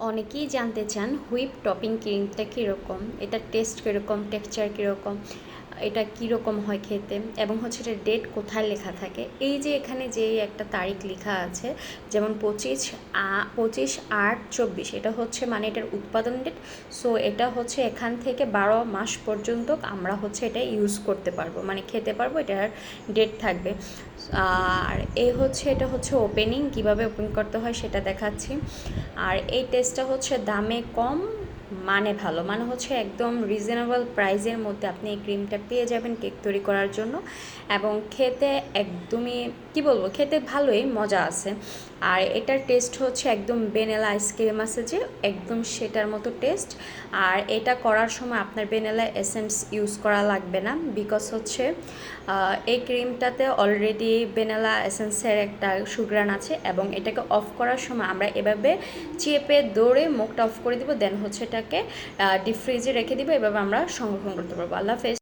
অনেকেই জানতে চান হুইপ টপিং ক্রিমটা কীরকম, এটার টেস্ট কীরকম, টেক্সচার কীরকম, এটা কীরকম হয় খেতে, এবং হচ্ছে এটা ডেট কোথায় লেখা থাকে। এই যে এখানে যে একটা তারিখ লেখা আছে, যেমন 25/8/24, এটা হচ্ছে মানে এটার উৎপাদন ডেট। সো এটা হচ্ছে এখান থেকে 12 মাস পর্যন্ত আমরা হচ্ছে এটা ইউজ করতে পারবো, মানে খেতে পারবো, এটার ডেট থাকবে। আর এটা হচ্ছে ওপেনিং, কিভাবে ওপেন করতে হয় সেটা দেখাচ্ছি। আর এই টেস্টটা হচ্ছে দামে কম, মানে ভালো, মানে হচ্ছে একদম রিজনেবল প্রাইসের মধ্যে আপনি এই ক্রিমটা পেয়ে যাবেন কেক তৈরি করার জন্য। এবং খেতে একদমই কি বলবো, খেতে ভালোই মজা আছে। আর এটার টেস্ট হচ্ছে একদম ভ্যানিলা আইসক্রিম আছে যে, একদম সেটার মতো টেস্ট। আর এটা করার সময় আপনার ভ্যানিলা এসেন্স ইউজ করা লাগবে না, বিকজ হচ্ছে এই ক্রিমটাতে অলরেডি ভ্যানিলা এসেন্সের একটা সুঘ্রাণ আছে। এবং এটাকে অফ করার সময় আমরা এভাবে চেপে দৌড়ে মুখটা অফ করে দিব, দেন হচ্ছে এটাকে ডিপ ফ্রিজে রেখে দিব। এভাবে আমরা সংরক্ষণ করতে পারবো। আল্লাহ হাফেজ।